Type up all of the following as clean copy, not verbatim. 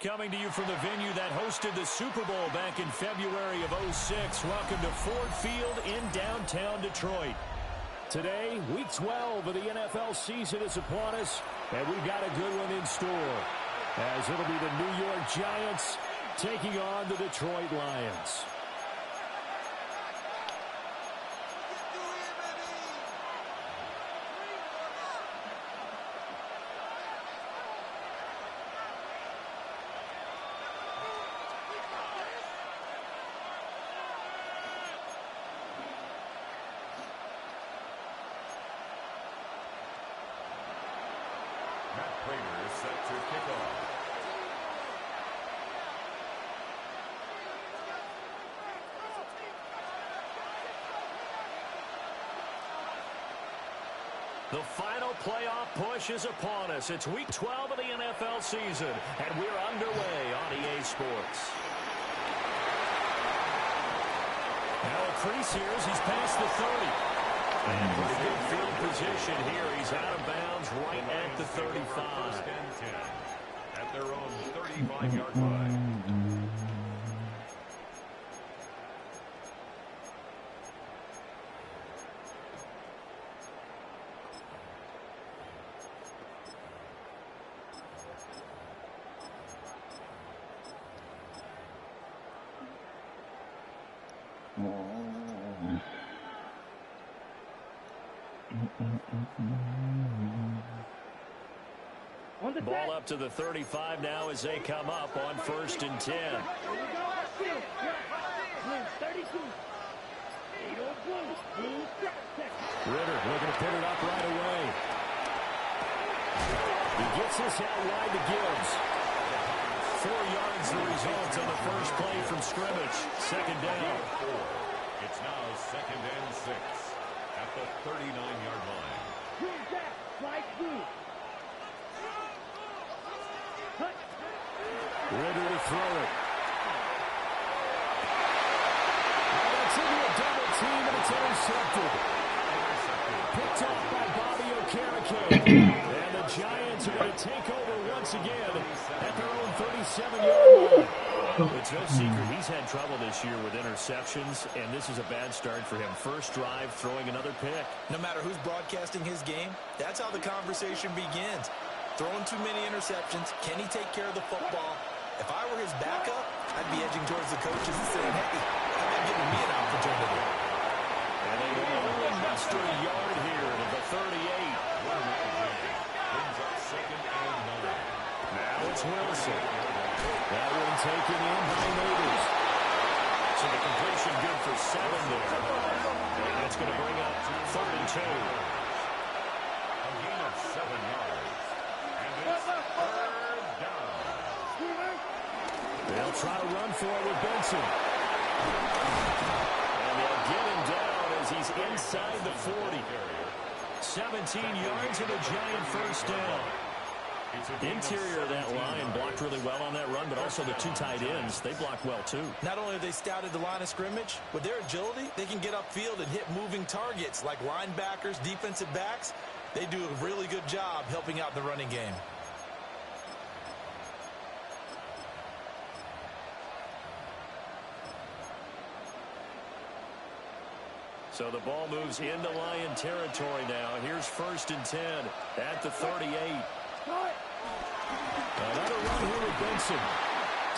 Coming to you from the venue that hosted the Super Bowl back in February of '06. Welcome to Ford Field in downtown Detroit. Today, Week 12 of the NFL season is upon us, and we've got a good one in store, as it'll be the New York Giants taking on the Detroit Lions. The final playoff push is upon us. It's Week 12 of the NFL season, and we're underway on EA Sports. Now a crease here as he's past the 30. And pretty good field position here. He's out of bounds right at the 35. At their own 35-yard line. Ball up to the 35 now as they come up on 1st and 10. Ritter looking to put it up right away. He gets this out wide to Gibbs. 4 yards the result on the first play from scrimmage. Second down. It's now 2nd and 6 at the 39-yard line. Ritter to throw it. That's into a double team, and it's intercepted. Picked off by Bobby Okereke. And the Giants are going to take over once again at their own 37-yard line. It's no secret he's had trouble this year with interceptions, and this is a bad start for him. First drive, throwing another pick. No matter who's broadcasting his game, that's how the conversation begins. Throwing too many interceptions. Can he take care of the football? If I were his backup, I'd be edging towards the coaches and saying, hey, how about giving me an opportunity? And they only muster a yard here to the 38. Brings up 2nd and 9. Now it's Wilson. That one taken in by Neighbors. So the completion good for 7 there. And that's going to bring up 3rd and 2. A gain of 7 yards. And it's 3rd down. They'll try to run for it with Benson. And they'll get him down as he's inside the 40. 17 yards and a Giant first down. Interior of that line blocked really well on that run, but also the 2 tight ends, they blocked well too. Not only have they scouted the line of scrimmage, with their agility, they can get upfield and hit moving targets like linebackers, defensive backs. They do a really good job helping out in the running game. So the ball moves into Lion territory now. Here's 1st and 10 at the 38. Another run here with Benson.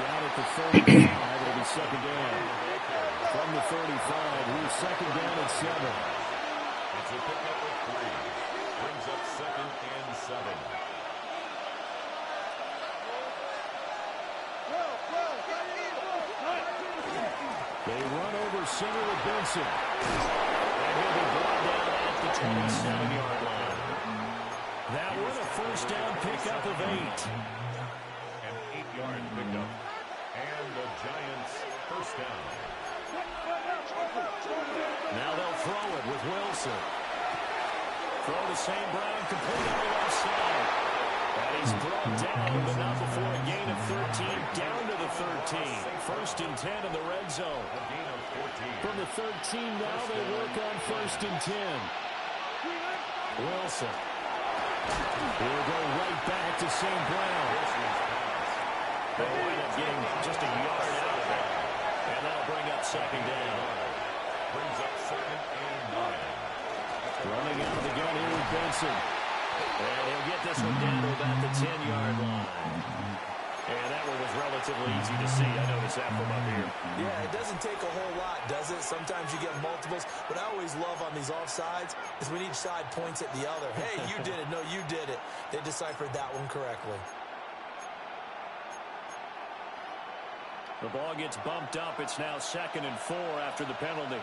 Down at the 35. It'll be 2nd down. From the 35, here's 2nd down and 7. It's a pickup of 3. Brings up 2nd and 7. They run over center with Benson. And he'll be brought down at the 27-yard line. That was a first down pickup of 8. An 8-yard pickup. And the Giants first down. Now they'll throw it with Wilson. Throw to St. Brown, complete on the left side. And he's brought down, but not before a gain of 13, down to the 13. 1st and 10 in the red zone. A gain of 14. From the 13 now, they work on 1st and 10. Wilson. He'll go right back to St. Brown. They'll wind up getting just a yard out of it. And that'll bring up second down. Brings up 2nd and 9. Running out of the gun here with Benson. And he'll get this one down to about the 10-yard line. And that one was relatively easy to see. I noticed that from up here. Yeah, it doesn't take a whole lot, does it? Sometimes you get multiples. What I always love on these offsides is when each side points at the other. Hey, you did it. No, you did it. They deciphered that one correctly. The ball gets bumped up. It's now 2nd and 4 after the penalty.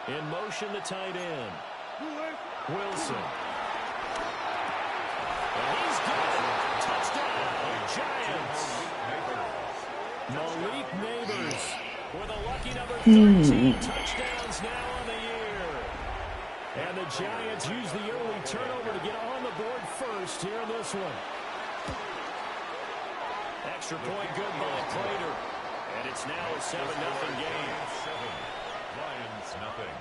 In motion, the tight end. Wilson. And he's got it. Touchdown, Giants. Malik Neighbors with a lucky number 13 touchdowns now on the year. And the Giants use the early turnover to get on the board first here in this one. Extra point good by Prater. And it's now a 7-0 game. 7. Lions nothing.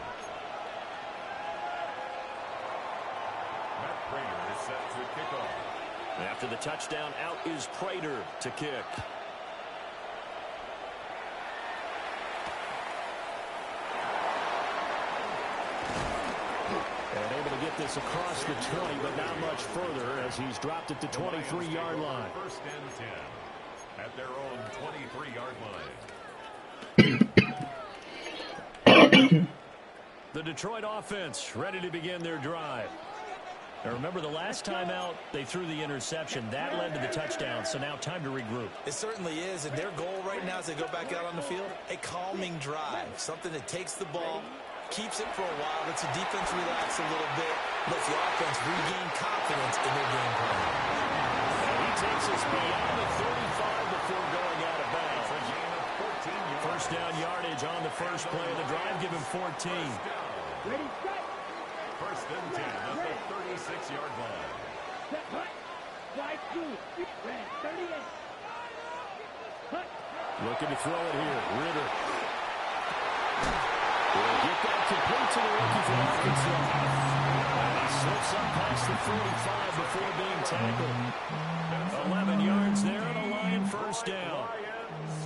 Matt Prater is set to kick off. After the touchdown, out is Prater to kick. And able to get this across the 20, but not much further as he's dropped it to 23-yard line. 1st and 10 at their own 23-yard line. The Detroit offense ready to begin their drive. Now remember, the last time out, they threw the interception. That led to the touchdown, so now time to regroup. It certainly is, and their goal right now as they go back out on the field, a calming drive, something that takes the ball, keeps it for a while, lets the defense relax a little bit, lets the offense regain confidence in their game plan. And he takes us beyond the 35 before going out of bounds. First down yardage on the first play of the drive. Give him 14. Ready, set. 1st and 10 at the 36-yard line. Set, hut. Slide through. Red, 38. Hut. Looking to throw it here. Ritter. Will get that complete to the rookie from Arkansas. And he slips up past the 45 before being tackled. 11 yards there and a Lion first down.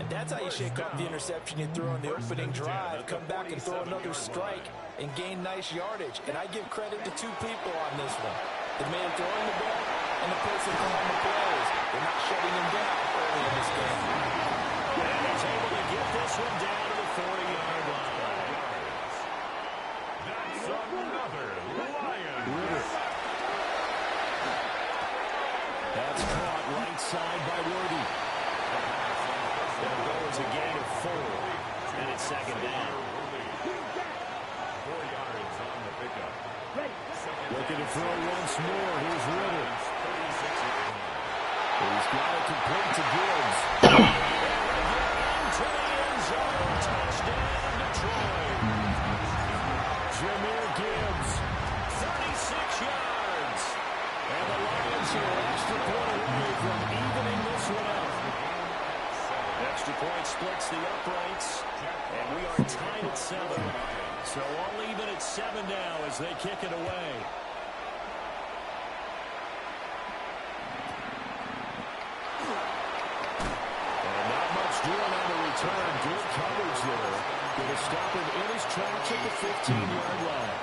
And that's how you shake off the interception you threw on the opening drive. Come back and throw another strike and gain nice yardage. And I give credit to two people on this one. The man throwing the ball and the person calling the plays. They're not shutting him down early in this game. And he's able to get this one down to the 40-yard line. That's another Lion. Ritter. That's caught right side by Worthy. They'll go as a gain of 4. And it's 2nd down. 4 yards on the pickup. Looking to throw once more. Here's Ritter. He's got it complete to Gibbs. Into the end zone. Touchdown, Detroit. Jahmyr Gibbs, 36 yards. And the Lions are an extra point away from evening this one out. Extra point splits the uprights, and we are tied at 7. So all even at 7 now as they kick it away. And not much doing on the return. Good coverage there. Going to stop him in his tracks at the 15-yard line.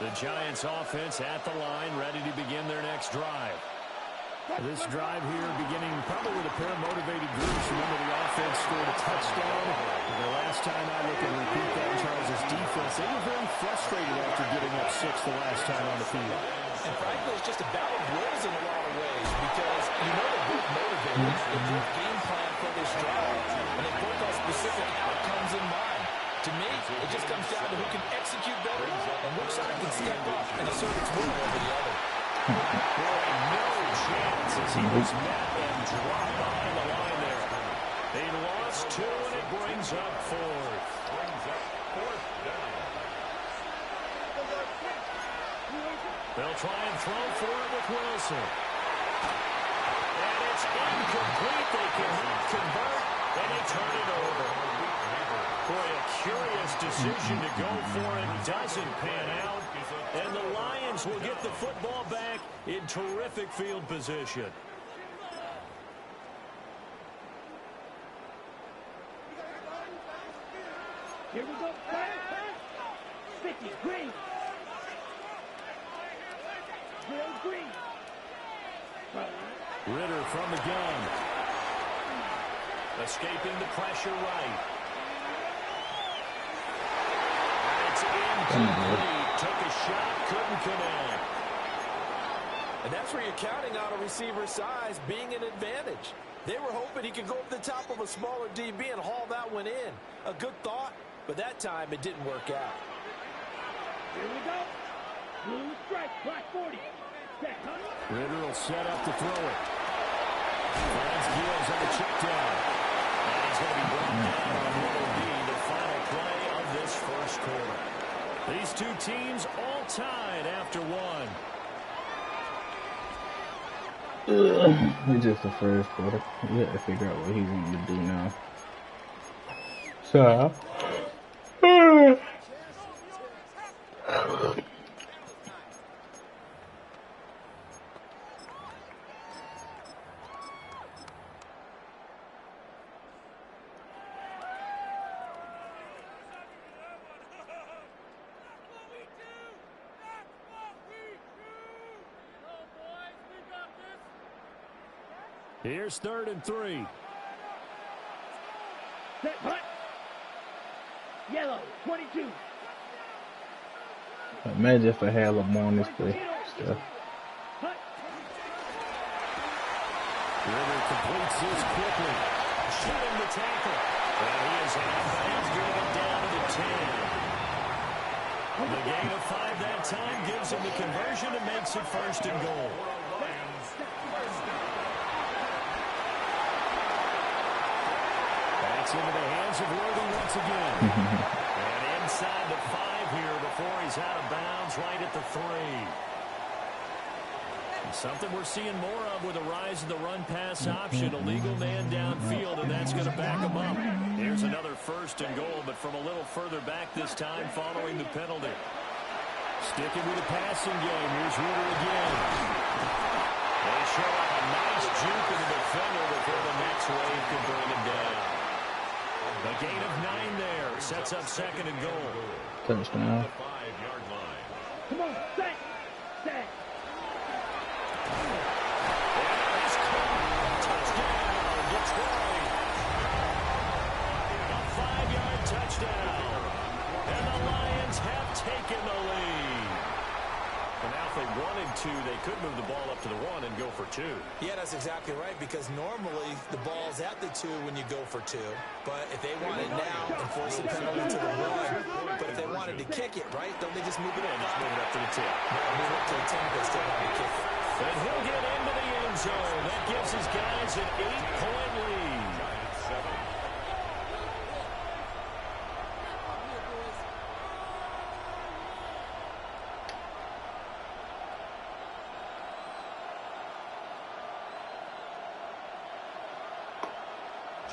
The Giants offense at the line, ready to begin their next drive. This drive here beginning probably with a pair of motivated groups. Remember, the offense scored a touchdown. The last time I look and repeat that, Charles' defense, they were very frustrated after giving up 6 the last time on the field. And frankly, it's just a battle of wills in a lot of ways because you know they're both motivated. They both game plan for this drive, and they both have specific outcomes in mind. To me, it just comes down to who can execute better and which side can step up and assert its will over the other. Boy, no chance as he was met and dropped behind the line there. They lost 2, and it brings up 4th. Brings up 4th down. They'll try and throw for it with Wilson. And it's incomplete. They cannot convert, and they turn it over. Boy, a curious decision to go for it. Doesn't pan out. And the Lions will get the football back in terrific field position. Here we go. 50, green. Real green. Ritter from the gun. Escaping the pressure right. It's incomplete. Took a shot, couldn't connect. And that's where you're counting on a receiver's size being an advantage. They were hoping he could go up the top of a smaller DB and haul that one in. A good thought, but that time it didn't work out. Here we go. Blue strike, black 40. Set, huh? Ritter will set up to throw it. Finds Gibbs on the check down. And he's going to be brought down on what will be the final play of this first quarter. These two teams all tied after one. It's just the first quarter. We have to figure out what he's going to do now. So, here's 3rd and 3. Set, hunt. Yellow, 22. imagine if I had Lamar on this play. Stuff. Hunt. Ritter completes his quickly. Shooting the tackle. And he is out of bounds, getting it down to the 10. The gain of 5 that time gives him the conversion and makes it 1st and goal. That's into the hands of Worthy once again. And inside the 5 here before he's out of bounds, right at the 3. And something we're seeing more of with the rise of the run-pass option. A legal man downfield, and that's going to back him up. Here's another 1st and goal, but from a little further back this time following the penalty. Sticking with the passing game. Here's Ritter again. They show up a nice juke of the defender before the next wave can bring him down. A gain of 9 there. Sets up 2nd and goal. Touchdown. 5-yard line. Come on, set. Set. Touchdown, Detroit. A 5-yard touchdown. And the Lions have taken the lead. And now if they wanted to, they could move the ball up to the 1 and go for 2. Yeah, that's exactly right, because normally the ball's at the 2 when you go for 2. But if they want it now and force the penalty to the 1, but if they wanted to kick it, right, don't they just move it in? Just move it up to the 10. Move it up to the 10, they still want to kick it. And he'll get into the end zone. That gives his guys an 8-point lead. Giants 7.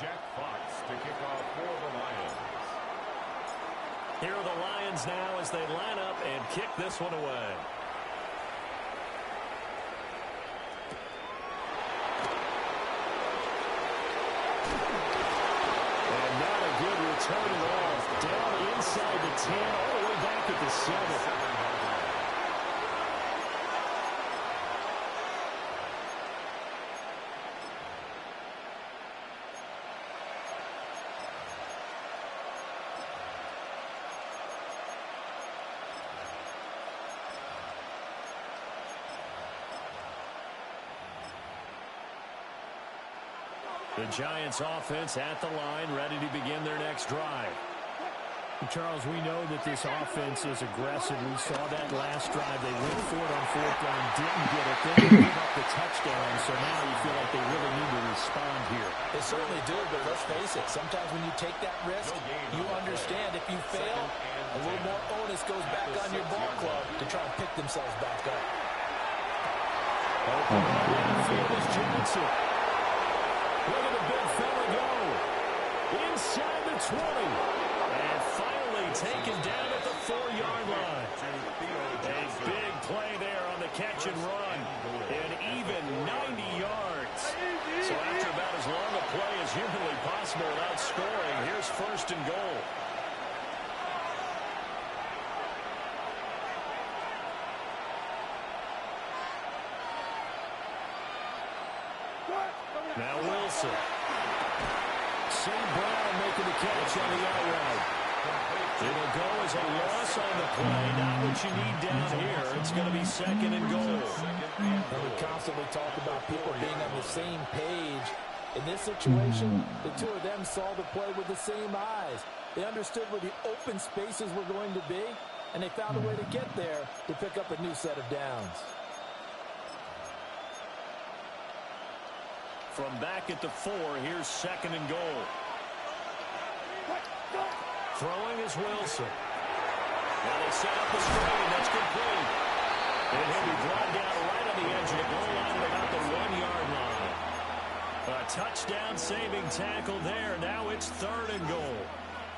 Jack Fox to kick off for the Lions. Here are the Lions now as they line up and kick this one away. And not a good return at all. Down inside the 10, all the way back at the 7. The Giants offense at the line, ready to begin their next drive. Charles, we know that this offense is aggressive. We saw that last drive. They went for it on fourth down, didn't get it, then they give up the touchdown. So now you feel like they really need to respond here. They certainly do, but let's face it. Sometimes when you take that risk, you understand if you fail, a little more onus goes back on your ball club to try and pick themselves back up. Downfield is Johnson. Look at the big fella go. Inside the 20. And finally taken down at the 4-yard line. A big play there on the catch and run. An even 90 yards. So after about as long a play as humanly possible without scoring, here's first and goal. Now Wilson. St. Brown making the catch on the out route. It'll go as a loss on the play. Not what you need down here. It's going to be second and goal. And we constantly talk about people being on the same page. In this situation, the two of them saw the play with the same eyes. They understood where the open spaces were going to be, and they found a way to get there to pick up a new set of downs. From back at the 4, here's second and goal. Throwing is Wilson. Now they set up the screen. That's complete. And he'll be brought down right on the edge of the goal line at about the 1-yard line. A touchdown-saving tackle there. Now it's third and goal.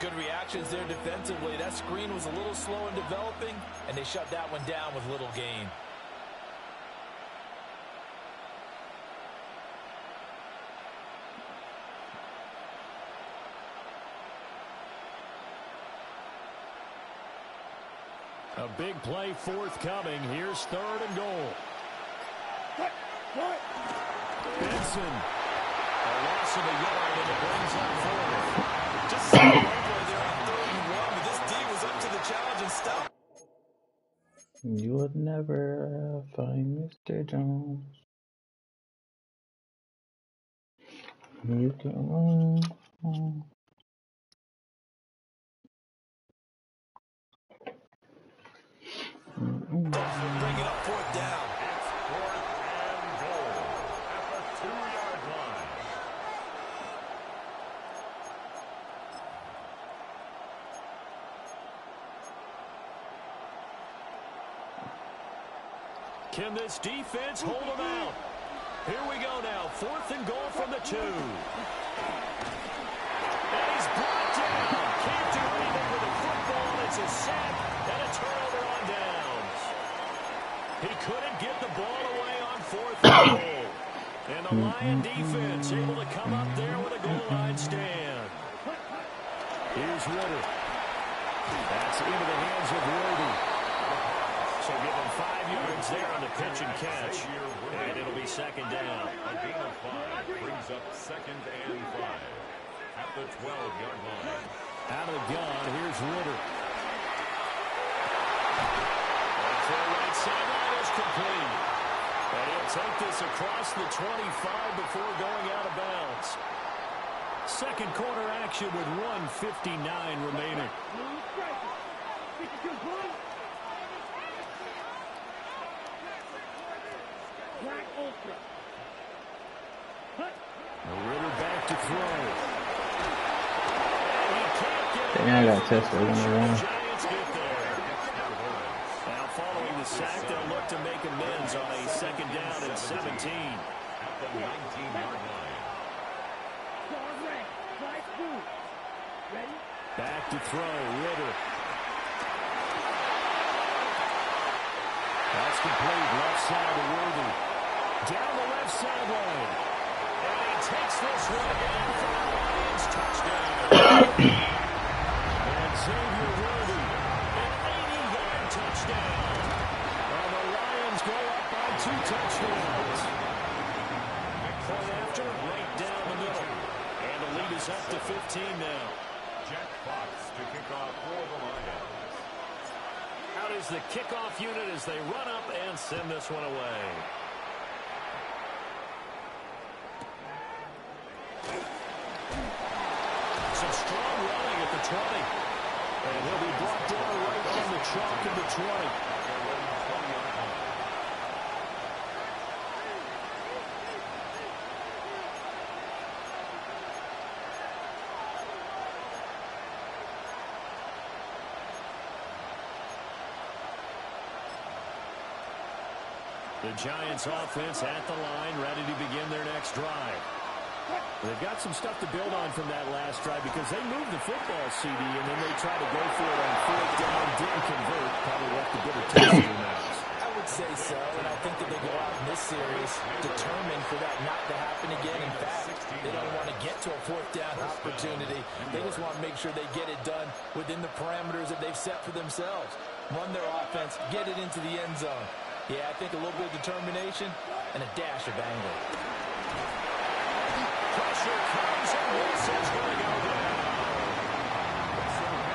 Good reactions there defensively. That screen was a little slow in developing, and they shut that one down with little gain. A big play forthcoming. Here's third and goal. Benson. A loss of a yard, and it brings up fourth. Just saw the runway there on 3rd and 1, but this D was up to the challenge and stopped. You would never find Mr. Jones. You can run. Bring it up 4th down. It's 4th and goal at the 2-yard line. Can this defense hold them out? Here we go now. 4th and goal from the 2. And he's brought down. Can't do anything with the football. It's a sack and a turnover on downs. He couldn't get the ball away on 4th and goal. And the Lion defense able to come up there with a goal line stand. Here's Ritter. That's into the hands of Worthy. So give him 5 yards there on the pitch and catch. And it'll be second down. A gain of 5 brings up second and 5 at the 12-yard line. Out of the gun, here's Ritter. And for the right sideline is complete. And he'll take this across the 25 before going out of bounds. Second quarter action with 1:59 remaining. Ritter back to throw. Damn, I got tested on the run. Giants get there. Now following the sack, they'll look to make amends on a second down and 17. At the 19-yard line. Back to throw, Ritter. That's complete, left side to Worthy. Down the left sideline. And he takes this one in for the Lions touchdown. And Xavier Worthy, an 80-yard touchdown. And the Lions go up by 2 touchdowns. Point after, right down the middle. And the lead is up to 15 now. Jack Fox to kick off for the Lions. Out is the kickoff unit as they run up and send this one away. Some strong running at the 20. And he'll be brought down right on the chalk of the 20. The Giants offense at the line, ready to begin their next drive. They've got some stuff to build on from that last drive because they moved the football, CD, and then they tried to go for it on fourth down, didn't convert, probably left a bitter taste in their mouths. I would say so, and I think that they go out in this series determined for that not to happen again. In fact, they don't want to get to a fourth down opportunity. They just want to make sure they get it done within the parameters that they've set for themselves. Run their offense, get it into the end zone. Yeah, I think a little bit of determination and a dash of anger. Pressure comes, and Wilson's going to go down.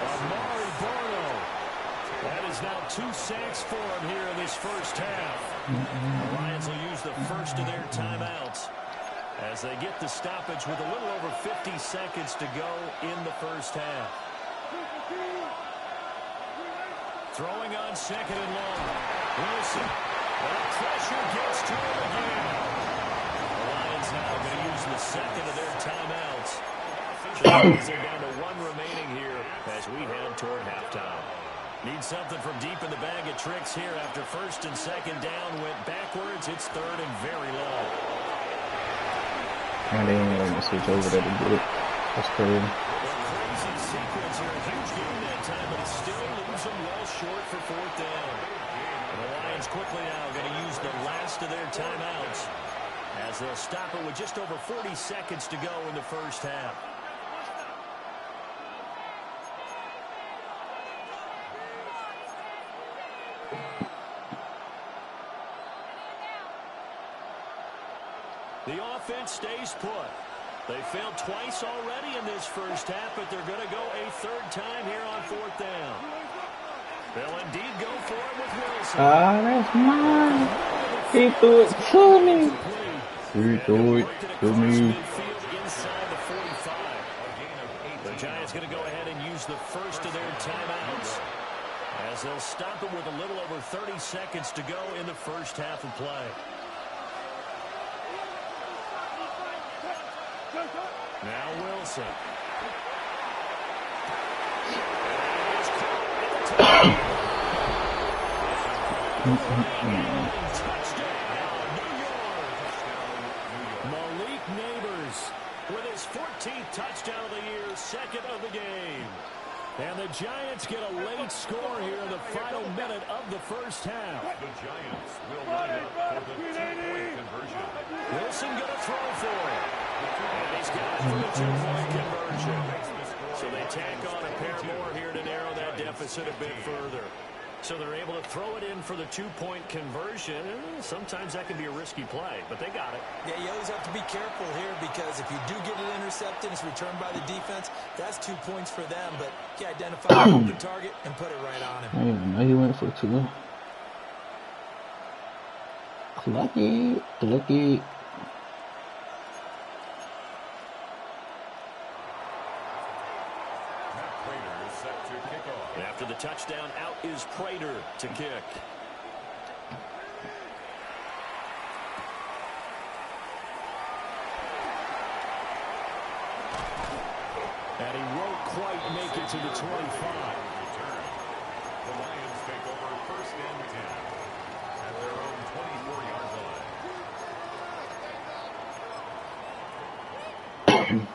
Amari Barno. That is now 2 sacks for him here in this first half. The Lions will use the first of their timeouts as they get the stoppage with a little over 50 seconds to go in the first half. Throwing on second and long. Wilson. And pressure gets to him again. The Lions now going to use the second of their timeouts. They're down to 1 remaining here as we head toward halftime. Need something from deep in the bag of tricks here after first and second down went backwards. It's third and very low. I didn't even let me switch over there to get it. That's crazy. Crazy sequence here. A huge game that time, but it still leaves them well short for fourth down. And the Lions quickly now going to use the last of their timeouts as they'll stop it with just over 40 seconds to go in the first half. The offense stays put. They failed twice already in this first half, but they're going to go a third time here on fourth down. They'll indeed go for it with Wilson. Ah, that's mine. He threw it to me. He threw it to me. Inside the 45. The Giants going to go ahead and use the first of their timeouts as they'll stop it with a little over 30 seconds to go in the first half of play. Now Wilson. Malik Neighbors with his 14th touchdown of the year, second of the game. And the Giants get a late score here in the final minute of the first half. The Giants will line up for the 2-point conversion. Wilson going to throw for it. And he's got it for the 2-point conversion. So they tack on a pair more here to narrow that deficit a bit further. So they're able to throw it in for the 2-point conversion. Sometimes that can be a risky play, but they got it. Yeah, you always have to be careful here because if you do get it intercepted, it's returned by the defense. That's 2 points for them, but you identify the target and put it right on him. I didn't even know he went for 2. Lucky, lucky. After the touchdown, out is Prater to kick. And he won't quite make it to the 25. The Lions take over first and 10 at their own 24-yard line.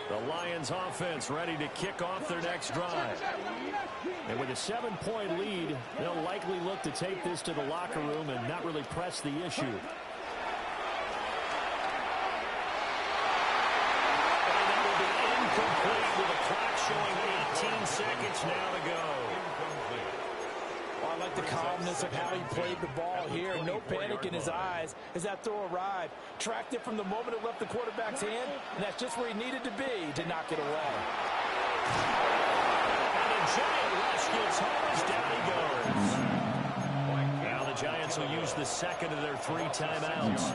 The Lions offense ready to kick off their next drive. And with a 7-point lead, they'll likely look to take this to the locker room and not really press the issue. And that will be incomplete with the clock showing 18 seconds now to go. Well, I like the calmness of how he played the ball here. No panic in his eyes as that throw arrived. Tracked it from the moment it left the quarterback's hand, and that's just where he needed to be to knock it away. And the Giant rush gets home as down he goes. Now the Giants will use the second of their 3 timeouts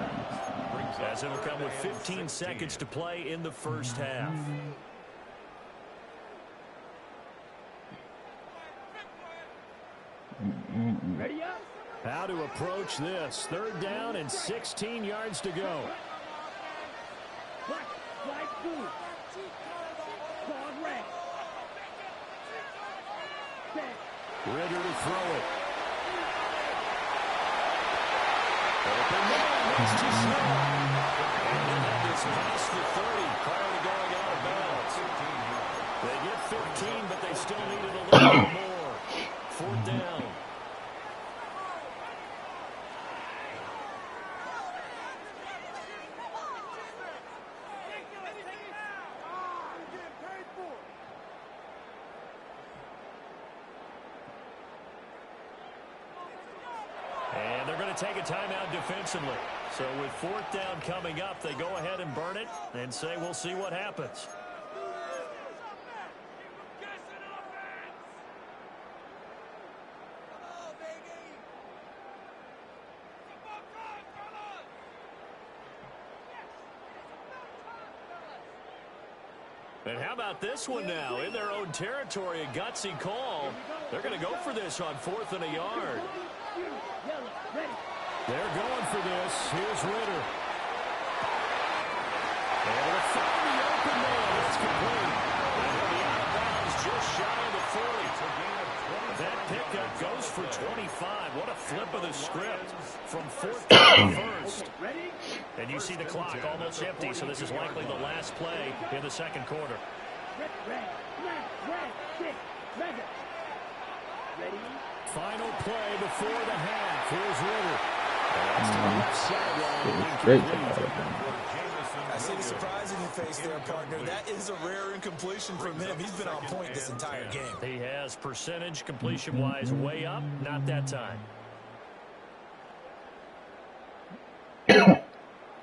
as it will come with 15 seconds to play in the first half. How to approach this. 3rd down and 16 yards to go. Flag blue. Dog red. Ritter to throw it. Open man, that's too small. And that is past the 30 prior to going out of bounds. They get 15, but they still needed a little bit more. 4th down. And they're going to take a timeout defensively. So with 4th down coming up, they go ahead and burn it and say we'll see what happens. And how about this one now? In their own territory, a gutsy call. They're going to go for this on 4th and a yard. They're going for this. Here's Ritter. And they'll find the open man. It's complete. And he'll be out of bounds just shy of the 40. That pickup goes for 25. What a flip of the script from 4th down to 1st. And you see the clock almost empty, so this is likely the last play in the 2nd quarter. Final play before the half. Here's Ritter. I see the surprise in your face there, partner. That is a rare incompletion from him. He's been on point this entire game. He has percentage completion-wise way up. Not that time.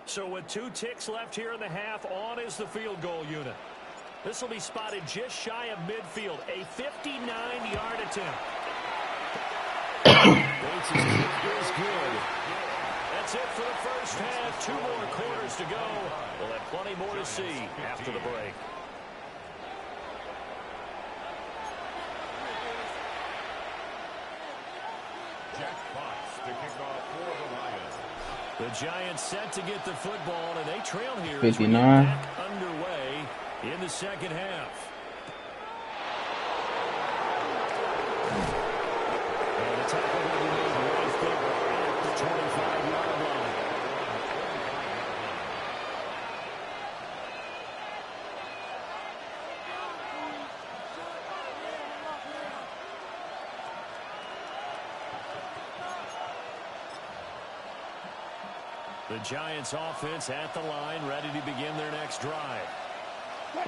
So with 2 ticks left here in the half, on is the field goal unit. This will be spotted just shy of midfield. A 59-yard attempt. Bates' kick is good. That's it for the first half. 2 more quarters to go. We'll have plenty more to see after the break. Jack Fox to kick off for the Lions. The Giants set to get the football, and they trail here 59. back underway in the 2nd half. And the tackle will be made right there at the 25-yard line. The Giants offense at the line, ready to begin their next drive.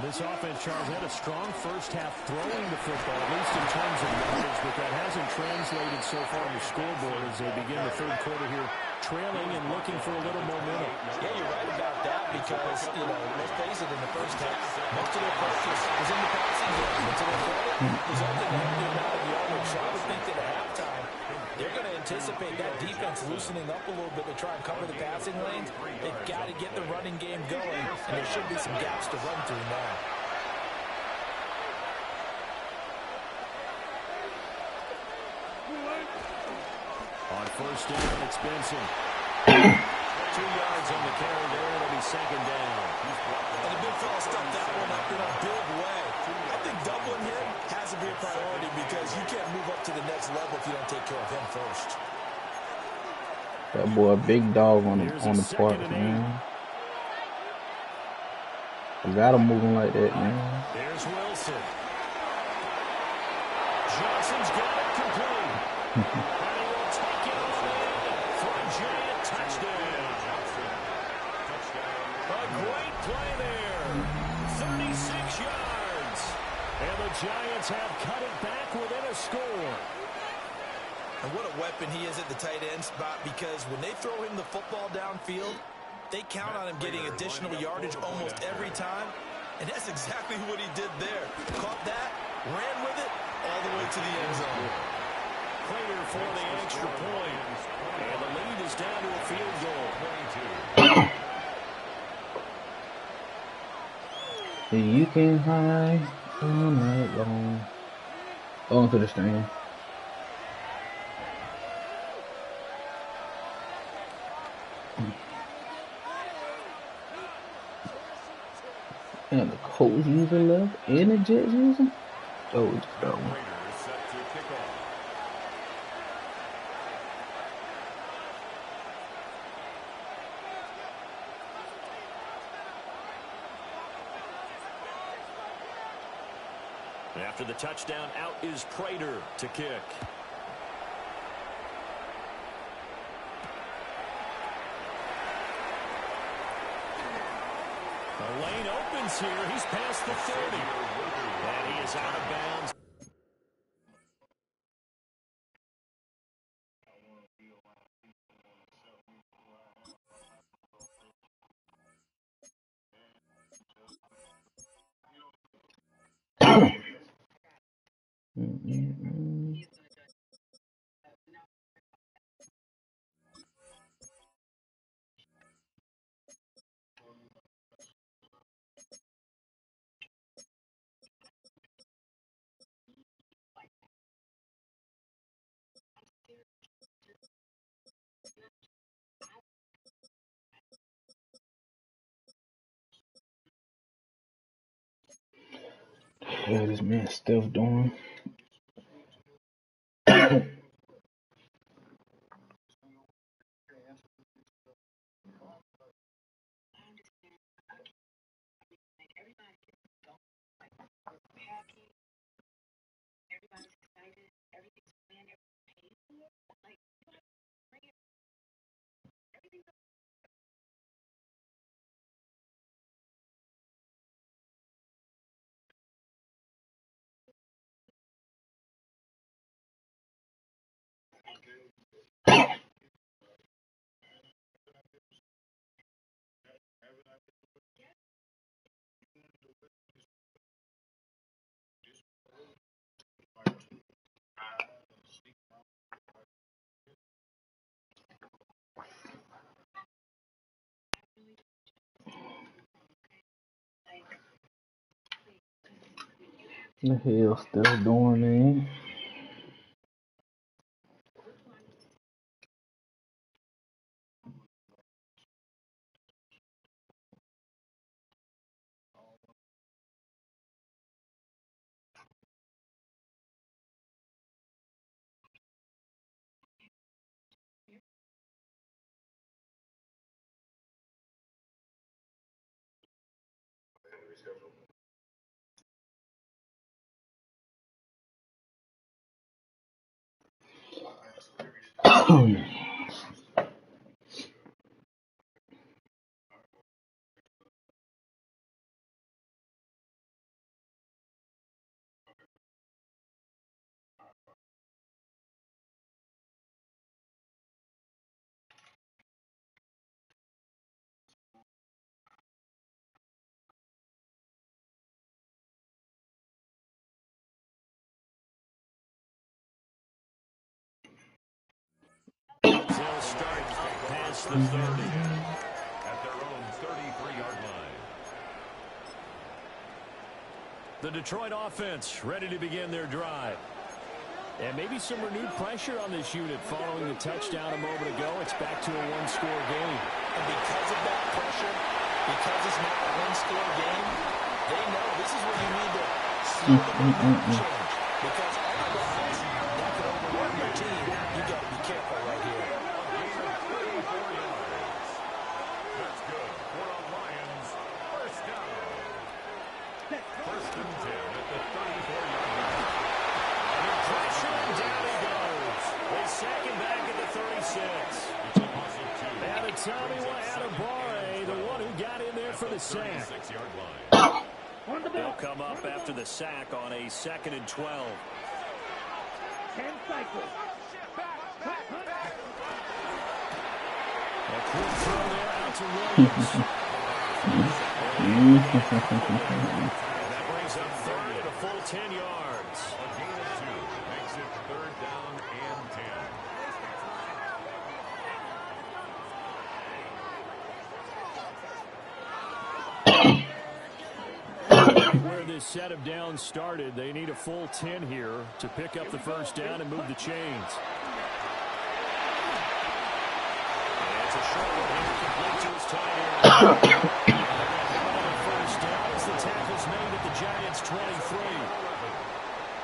This offense, Charles, had a strong first half throwing the football, at least in terms of numbers, but that hasn't translated so far on the scoreboard as they begin the 3rd quarter here, trailing and looking for a little momentum. Yeah, you're right about that because, let's face it, in the first half, most of their focus was in the passing game. And to their credit, resulted in the amount of yardage. So I would think that at halftime, they're going to anticipate that defense loosening up a little bit to try and cover the passing lanes. They've got to get the running game going, and there should be some gaps to run through now. On 1st down, it's Benson. 2 yards on the carry there. It'll be 2nd down. And the big fella stuffed that one up in a big way. I think doubling him has to be a priority because you can't move up to the next level if you don't take care of him first. That boy, big dog on the park, man. You got him moving like that, man. There's Wilson. Johnson's got it complete. And he will take it away for a giant touchdown. A great play there. 36 yards. And the Giants have cut it back within a score. And what a weapon he is at the tight end spot because when they throw him the football downfield, they count on him getting additional yardage almost every time. And that's exactly what he did there. Caught that, ran with it, all the way to the end zone. Prater for the extra point. And the lead is down to a field goal. You can hide all night long. On to the stand. And the Colts user left and the Jets user? Oh, it's that one. Raiders set to kick off. After the touchdown, out is Prater to kick. The lane opens here. He's past the 30. And he is out of bounds. Yeah, this man Steph doing. The hell Steph doing, man? They'll start up past the 30. At their own 33-yard line. The Detroit offense ready to begin their drive. And maybe some renewed pressure on this unit following the touchdown a moment ago. It's back to a one-score game. And because of that pressure, because it's not a one-score game, they know this is where you need to slow the momentum change. Because otherwise, that could overrun your team. You got to be careful right here. That's good for the Lions. First down. First and 10 at the 34-yard line. Under pressure, and down he goes. They sack him back at the 36. It's a loss of 2. And it's Tommy Adebawore, the one who got in there for the sack. 36-yard line. They'll come up after the sack on a 2nd and 12. 10 cycles. A quick throw there out to Williams. That brings up third at a full 10 yards. A gain of 2 makes it third down and 10. Where this set of downs started, they need a full 10 here to pick up the first down and move the chains. And it's a short one here, complete to his tight end. First down is the Giants 23.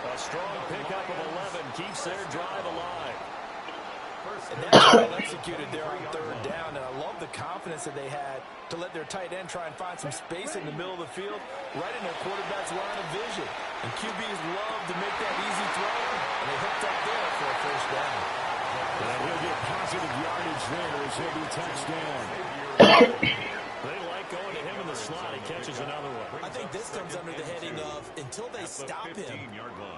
A strong pickup of 11 keeps their drive alive. And that's well executed there on third down, and I love the confidence that they had to let their tight end try and find some space in the middle of the field, right in their quarterback's line of vision. And QBs love to make that easy throw, and they hooked up there for a first down. And he'll get positive yardage there as he'll be touchdown. They like going to him in the slot. He catches another one. I think this comes under the heading of, until they stop him,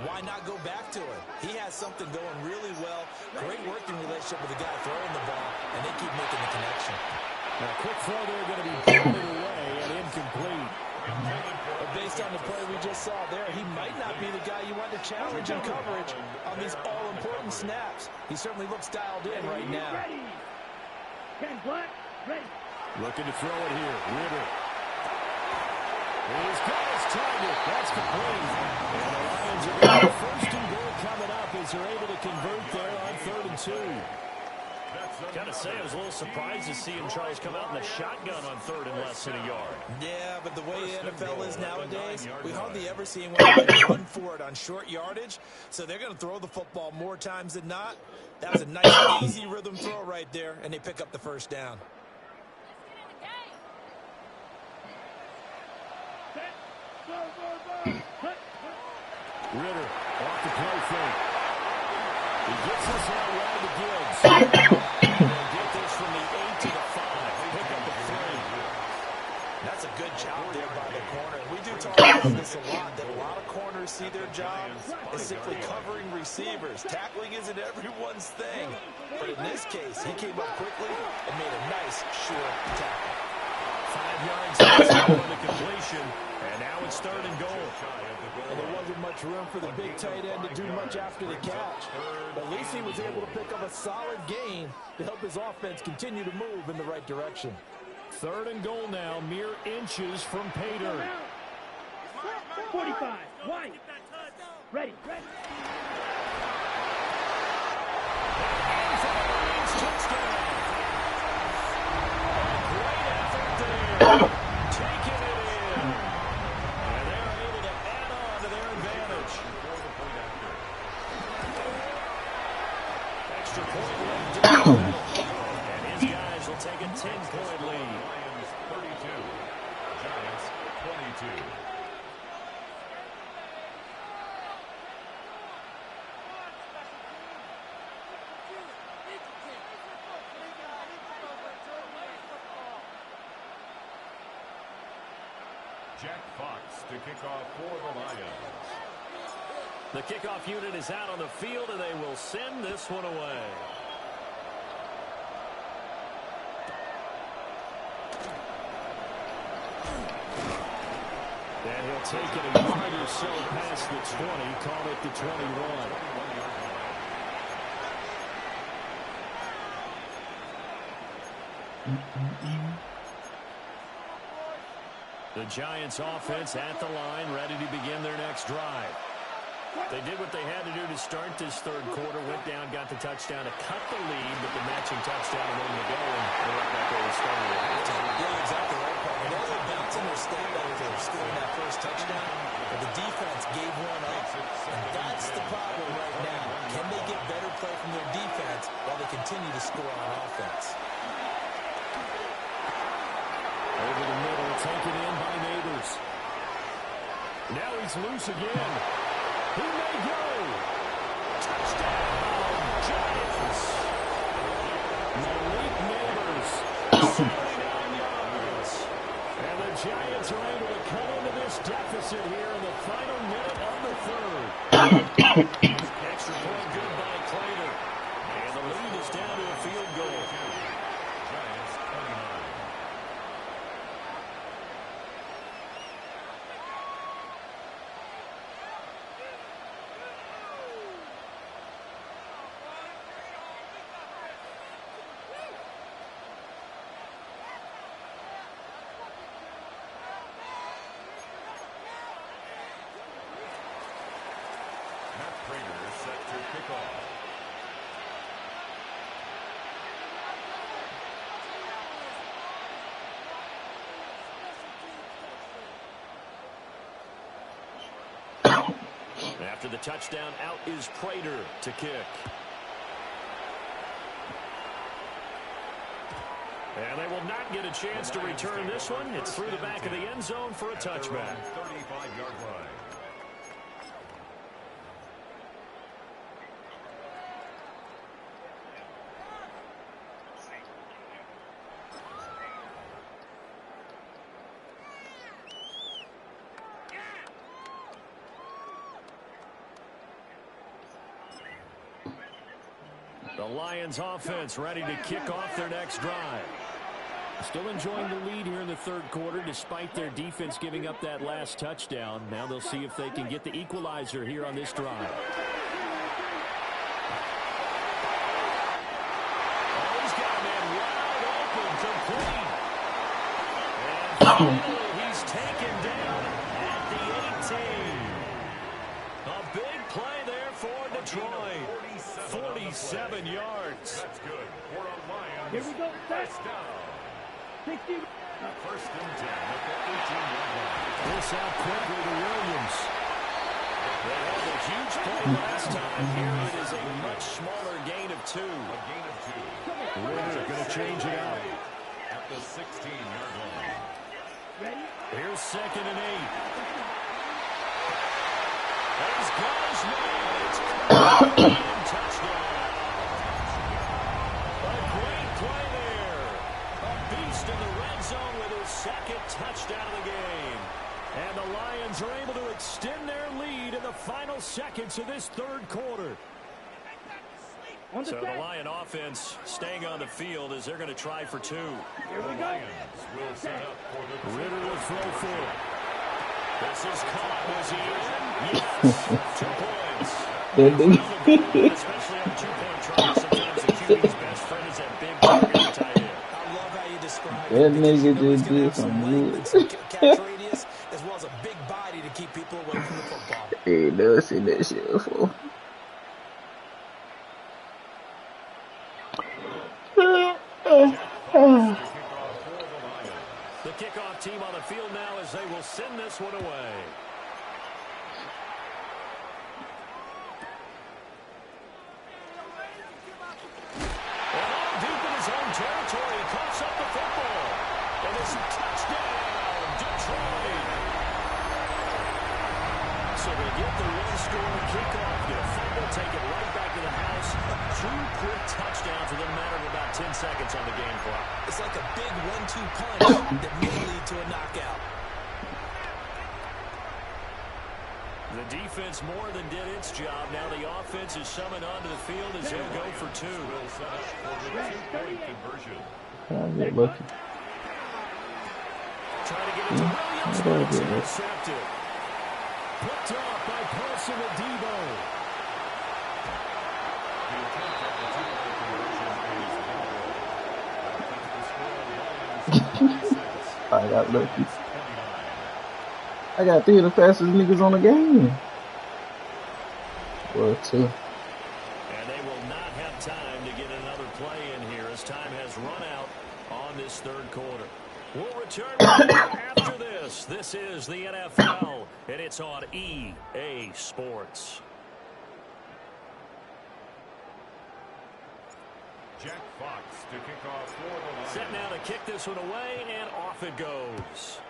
why not go back to it? He has something going really well, great working relationship with the guy throwing the ball, and they keep making the connection. Now, a quick throw there going to be pounded away and incomplete. But based on the play we just saw there, he might not be the guy you want to challenge in coverage on these all-important snaps. He certainly looks dialed in right now. Ken Black, ready. Looking to throw it here. Ritter. He's got his target. That's complete. And the Lions are going to first and goal coming up as they're able to convert there on 3rd and 2. Got to say, I was a little surprised to see him, Charles, come out in the shotgun on 3rd and less than a yard. Yeah, but the way the NFL is nowadays, we hardly ever see anyone run for it on short yardage. So they're going to throw the football more times than not. That was a nice, easy rhythm throw right there, and they pick up the first down. Ritter off the play fake. He gets us out wide to Gibbs. They'll get this from the 8 to the 5. Pick up the 3. That's a good job there by the corner. We do talk about this a lot, that a lot of corners see their job as simply covering receivers. Tackling isn't everyone's thing. But in this case, he came up quickly and made a nice, sure tackle. 5 yards on the completion. And now it's 3rd and goal. And there wasn't much room for the big tight end to do much after the catch. But at least he was able to pick up a solid gain to help his offense continue to move in the right direction. 3rd and goal now, mere inches from pay dirt. 45, White. Ready. And for the Lions, touchdown. Great effort there. Taking it in. And they're able to add on to their advantage. Extra point left down the middle. And his guys will take a 10-point lead. Lions 32, Giants 22. Jack Fox to kick off for the Lions. The kickoff unit is out on the field, and they will send this one away. And he'll take it a yard or so past the 20, call it the 21. The Giants offense at the line, ready to begin their next drive. They did what they had to do to start this 3rd quarter, went down, got the touchdown to cut the lead, but the matching touchdown a moment ago, and they're right back where they started at halftime. Yeah, exactly right, Paul. And they were bouncing their step after scoring that first touchdown, but the defense gave one up, and that's the problem right now. Can they get better play from their defense while they continue to score on offense? Over the middle, taken in by Neighbors. Now he's loose again. He may go. Touchdown, Giants. Malik Neighbors, 79 yards. And the Giants are able to cut into this deficit here in the final minute of the 3rd. Extra point good by Clayton. And the lead is down to a field goal. Giants 29. Matt Prater is set to kick the touchdown out is Prater to kick. And they will not get a chance to return this one. It's through the back of the end zone for a touchback. 35-yard line. The Lions offense ready to kick off their next drive. Still enjoying the lead here in the third quarter despite their defense giving up that last touchdown. Now they'll see if they can get the equalizer here on this drive. Oh, he's got a man wide open, complete. And finally, he's taken down at the 18. A big play there for Detroit. 47 yards. That's good. For a Lions. Here we go. First down. 60. First and 10 at the 18-yard line. This out quickly to Williams. They had a huge play last time. Here it is a much smaller gain of 2. A gain of 2. Ritter going to change it out. At the 16-yard line. Ready? Here's 2nd and 8. There's Gosman. It's touchdown. A great play there. A beast in the red zone with his 2nd touchdown of the game. And the Lions are able to extend their lead in the final seconds of this third quarter. So the Lion offense staying on the field as they're going to try for 2. Here we go. Lions will set up for the Ritter will throw for it. This is caught. Was he in? Yes. 2 points. Especially on 2-point tries. Sometimes the QB's best friend is that big target tight end. I love how you describe That it. nigga He's just gonna did have some length and some catch radius, as well as a big body to keep people away from the football. Hey, never seen that shit before. The kickoff team on the field now as they will send this one away. And deep in his own territory, he coughs up the football. And it's a touchdown, Detroit. So they get the one-score kickoff. They'll take it right back to the house. 2 quick touchdowns within a matter of about 10 seconds on the game clock. It's like a big 1-2 punch that may lead to a knockout. The defense more than did its job. Now the offense is summoned onto the field as they'll go for 2. will set up for the 2-point conversion. I get lucky. Trying to get it to Williams, but it's intercepted. Picked off by Paulson Adebo. The attempt at the 2-point conversion is no good. I got lucky. I got 3 of the fastest niggas on the game. Or 2. And they will not have time to get another play in here as time has run out on this third quarter. We'll return with more after this. This is the NFL, and it's on EA Sports. Jack Fox to kick off for the Lions. Set now to kick this one away, and off it goes.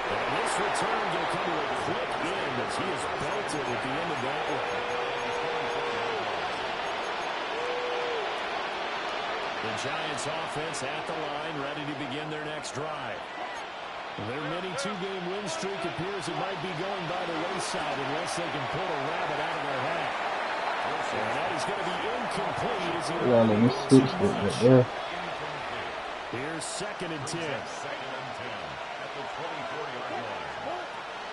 And this return will come to a quick end as he is belted at the end of that one. The Giants offense at the line, ready to begin their next drive. Their mini 2-game win streak appears it might be going by the wayside unless they can pull a rabbit out of their hat. And that is going to be incomplete as he Here's 2nd and 10. At the 24-yard line.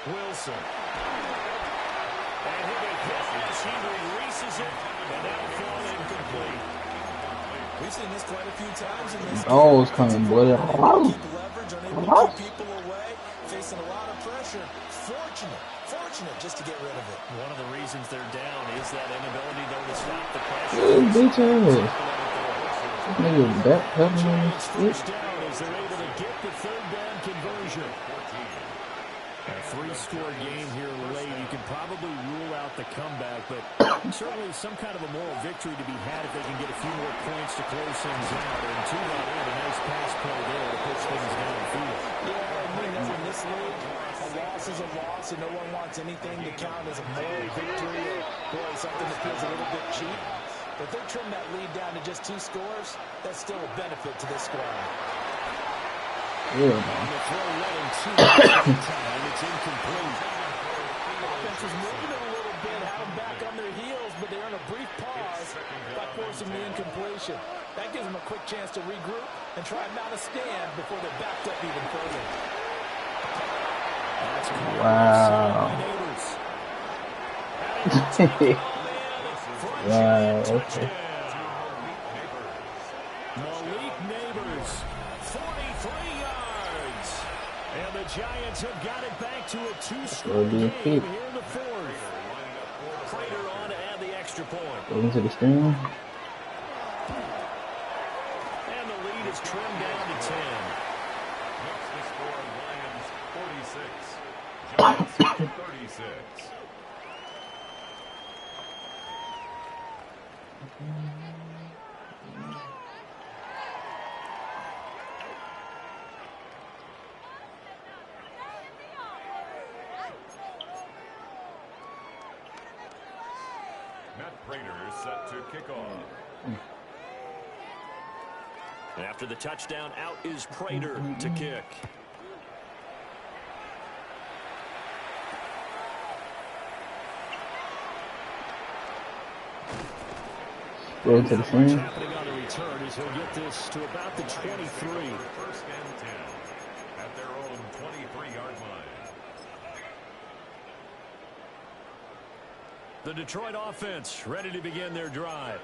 Wilson. And he'll get hit as he releases it, and that'll fall incomplete. We've seen this quite a few times in this Oh, it's coming, boy. Keep leverage, unable to keep people away, facing a lot of pressure. Fortunate just to get rid of it. One of the reasons they're down is that inability, though, to stop the pressure. Good bitch ass. Nigga back helping on this First shit. down as they're able to get the third down conversion. A three-score game here late. You can probably rule out the comeback, but certainly some kind of a moral victory to be had if they can get a few more points to close things out. And to that end, a nice pass play there to push things downfield. Yeah, I mean, in this league, a loss is a loss, and no one wants anything to count as a moral victory or, boy, something that feels a little bit cheap. But if they trim that lead down to just 2 scores, that's still a benefit to this squad. Yeah. On the throw, letting 2 time. It's incomplete. Offense was moving it a little bit, had them back on their heels, but they earn a brief pause by forcing the incompletion. That gives them a quick chance to regroup and try and mount a stand before they're backed up even further. Wow. Wow, okay. Malik Neighbors, 43 yards. And the Giants have got it back to a 2-score game here in the fourth. Prater on to add the extra point. Going to the screen. And the lead is trimmed down to 10. Makes the score Lions 46. Giants 36. Matt Prater is set to kick off. After the touchdown, out is Prater to kick. Go to the screen. Happening on the return is he'll get this to about the 23. First and 10 at their own 23-yard line. The Detroit offense ready to begin their drive.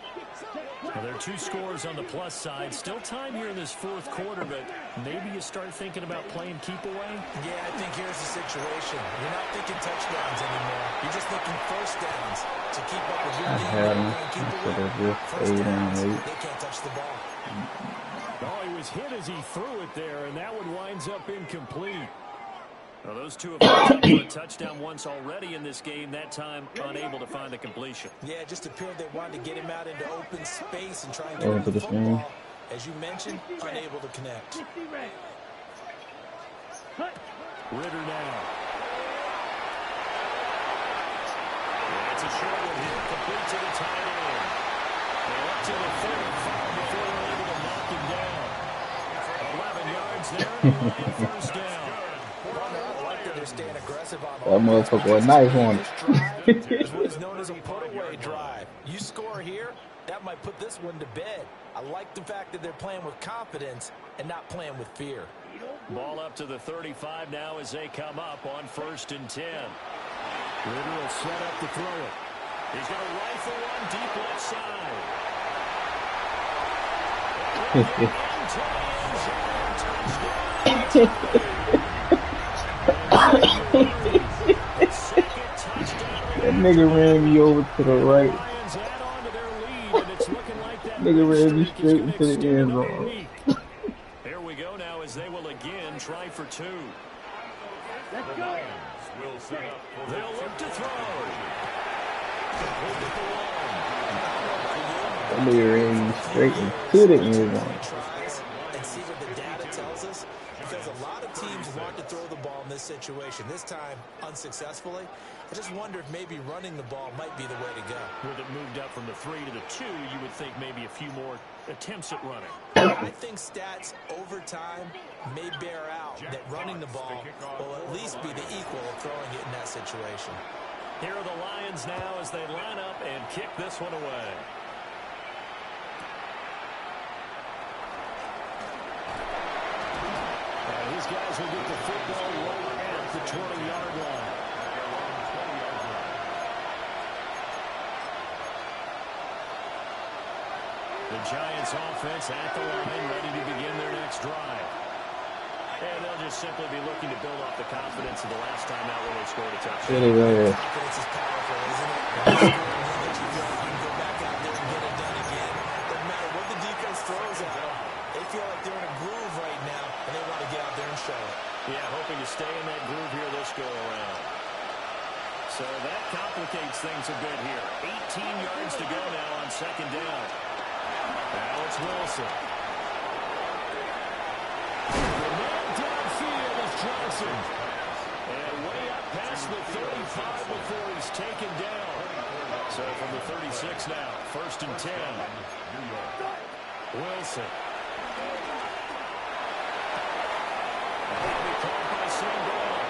Well, there are 2 scores on the plus side. Still time here in this fourth quarter, but maybe you start thinking about playing keep away. Yeah, I think here's the situation. You're not thinking touchdowns anymore. You're just thinking first downs to keep up with your I game. had him. Keep Instead away. of just First 8 downs, and 8. they can't touch the ball. Oh, he was hit as he threw it there, and that one winds up incomplete. Well, those two have been up for a touchdown once already in this game, that time unable to find the completion. Yeah, it just appeared they wanted to get him out into open space and try and get Over him to the the screen. football. As you mentioned, unable to connect. Ritter now. That's a short one here, complete to the tight end. They're up to the 35 before they're able to knock him down. 11 yards there, and first down. Staying aggressive on That motherfucker was nice one. This drive is what is known as a put-away drive. You score here, that might put this one to bed. I like the fact that they're playing with confidence and not playing with fear. Ball up to the 35 now as they come up on 1st and 10. Ritter will set up to throw it. He's going to rifle one deep left side. That nigga ran me over to the right. Nigga ran me straight into the end zone. Here we go now as they will again try for 2. The Lions will set up for They'll look to throw. That nigga ran me straight into the end zone. And see what the data tells us, because a lot of teams want to throw the ball in this situation. This time, unsuccessfully. I just wonder if maybe running the ball might be the way to go. With it moved up from the 3 to the 2, you would think maybe a few more attempts at running. I think stats over time may bear out that running the ball will at least be the equal of throwing it in that situation. Here are the Lions now as they line up and kick this one away. And these guys will get the football right at the 20-yard line. The Giants offense at the line, ready to begin their next drive. And they'll just simply be looking to build off the confidence of the last time out when they scored a touchdown. Confidence is powerful, isn't it? When you score, you feel like you can go back out there and get it done again. No matter what the defense throws at them, they feel like they're in a groove right now. complicates things a bit here. 18 yards to go now on second down. Now it's Wilson. The man downfield is Johnson. And way up past the 35 before he's taken down. So from the 36 now, first and 10. Wilson. Caught by Sandoval.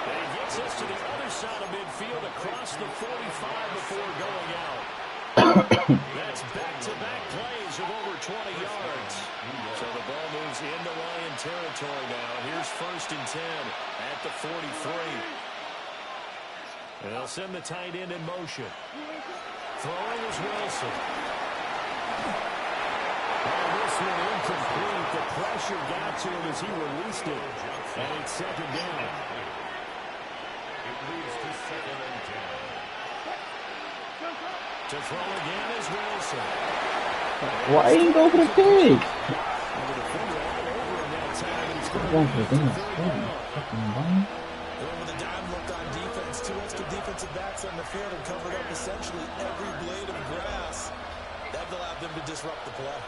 And he gets us to the other side of midfield across the 45 before going out. That's back-to-back plays of over 20 yards. So the ball moves into Lion territory now. Here's first and 10 at the 43. And they'll send the tight end in motion. Throwing is Wilson. And this one incomplete. The pressure got to him as he released it. And it's second down. It leads to second and 10. To throw again is Wilson. Why didn't you go for the pig? Going for the thing. With a dime look on defense, two extra defensive backs on the field and covered up essentially every blade of grass. That allowed them to disrupt the play.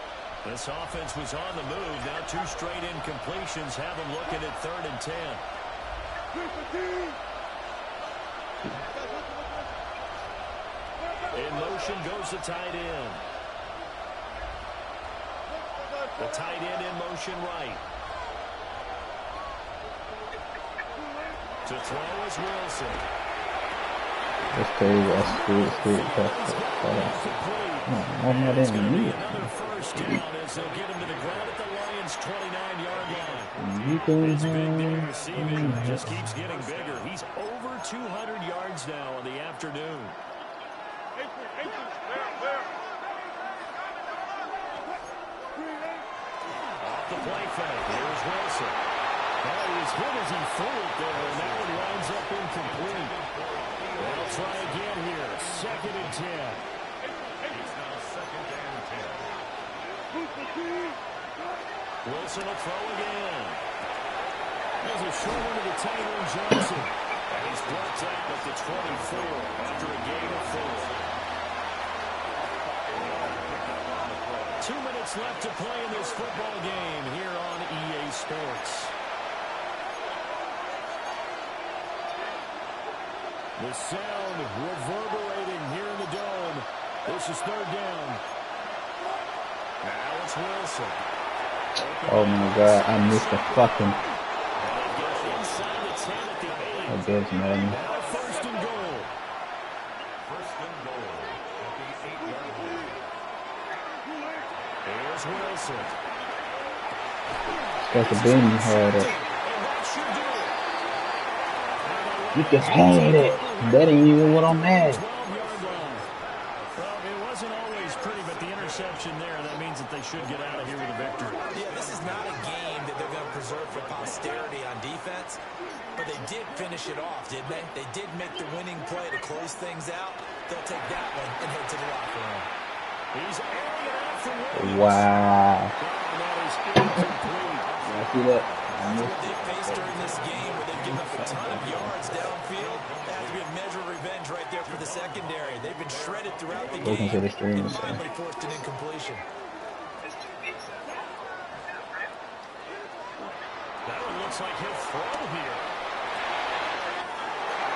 This offense was on the move. Now two straight incompletions have them looking at third and 10. In motion goes the tight end. The tight end in motion right. To throw is Wilson. That's crazy. That's sweet. I'm not even needed. Another first down as they'll get him to the ground at the Lions' 29-yard line. It's big day receiving. Just keeps getting bigger. He's over 200 yards now in the afternoon. Off the play fake. Here's Wilson. Well, he was hit as he threw it there, and that one winds up incomplete. They'll try again here. Second and 10. It's now second and 10. Wilson will throw again. There's a short one to the tight end, Johnson. And he's brought down at the 24 after a gain of 4. 2 minutes left to play in this football game here on EA Sports. The sound reverberating here in the dome. This is third down. Now it's Wilson. Oh my god, I missed the fucking. I guess, man. Now first and goal. First and goal at the 8-yard line. Here's Wilson. Got the bin hard up. You can have it. That ain't even what I'm at. 12-yard line. Well, it wasn't always pretty, but the interception there, that means that they should get out of here with a victory. Yeah, this is not a game that they're going to preserve for posterity on defense, but they did finish it off, didn't they? They did make the winning play to close things out. They'll take that one and head to the locker room. He's airing it out for Williams. Wow. That is incomplete. I see that. That's what they faced during this game where they've given up a ton of yards downfield. That has to be a measure of revenge right there for the secondary. They've been shredded throughout the game and finally forced an incompletion. That one looks like he'll throw here.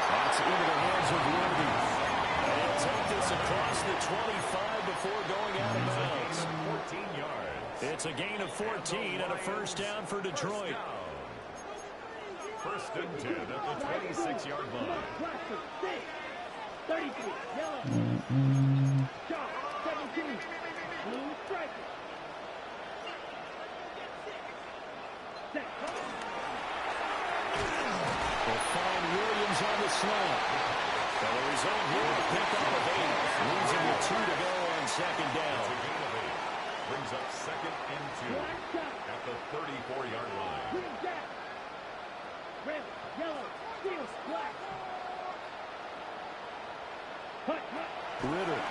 That's into the hands of Worthy. And he'll take this across the 25 before going out of bounds. 14 yards. It's a gain of 14 and a first down for Detroit. First and 10 at the 26-yard line. 33, yellow. Shot, 17. Blue striker. They'll find Williams on the slant. So the result here, a pickup of 8. Losing with 2 to go on second down. Brings up second and 2 at the 34-yard line. Green jack. Red, yellow, steel, black. Hut. Ritter.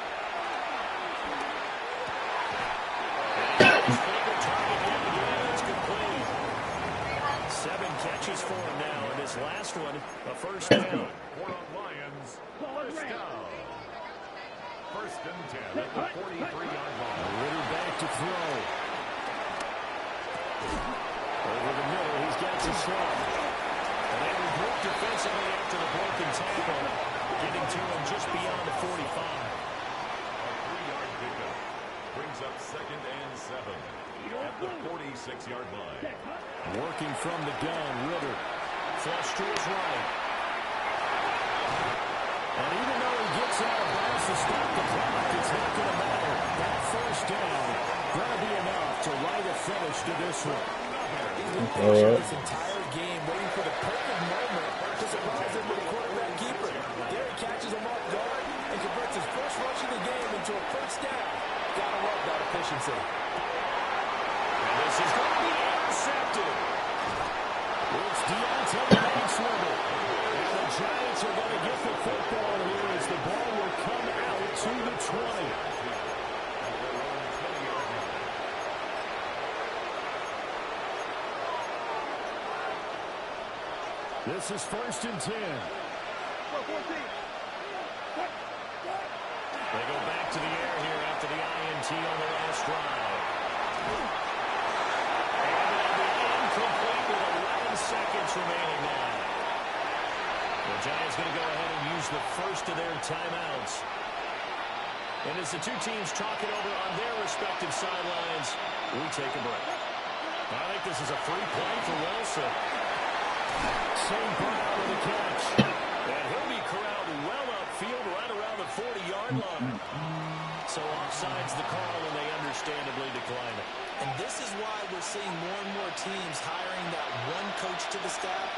7 catches for him now, and his last one, a first down. For the Lions, Lions. First down. First and 10 at the 43-yard line. Ritter back to throw. Over the middle, he's got some slot. And they regroup defensively after the broken tackle, getting to him just beyond the 45. A 3-yard pickup brings up 2nd and 7 at the 46-yard line. Working from the gun, Ritter. Flush to his right. And even though he gets out of bounds to stop the clock, it's not going to matter. That first down going to be enough to write a finish to this one. He's been patient this entire game, waiting for the perfect moment to surprise him with a quarterback keeper. There he catches him off guard and converts his first rush of the game into a first down. Gotta love that efficiency. And this is going to be intercepted. It's Deontay Banksworth. And the Giants are going to get the football here as the ball will come out to the 20. This is 1st and 10. They go back to the air here after the INT on the last drive. And it'll be incomplete with 11 seconds remaining now. The Giants going to go ahead and use the first of their timeouts. And as the two teams talk it over on their respective sidelines, we take a break. I think this is a free play for Wilson. St. Brown with a catch. And he'll be corralled well upfield right around the 40-yard line. So offsides the call, and they understandably decline it. And this is why we're seeing more and more teams hiring that one coach to the staff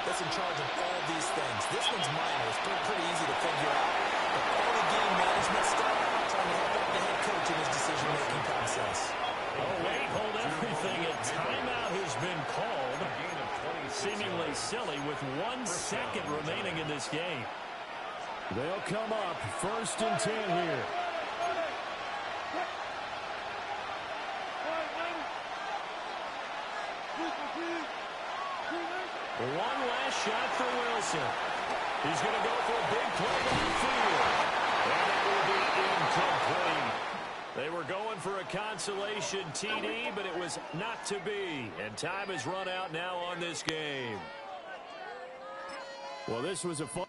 that's in charge of all these things. This one's minor. It's pretty easy to figure out. But all the game management stuff, trying to help out the head coach in his decision-making process. Oh, wait, hold everything. A timeout has been called. Seemingly silly with 1 second remaining in this game. They'll come up 1st and 10 here. One last shot for Wilson. He's going to go for a big play downfield. And it will be incomplete. They were going for a consolation TD, but it was not to be. And time has run out now on this game. Well, this was a fun...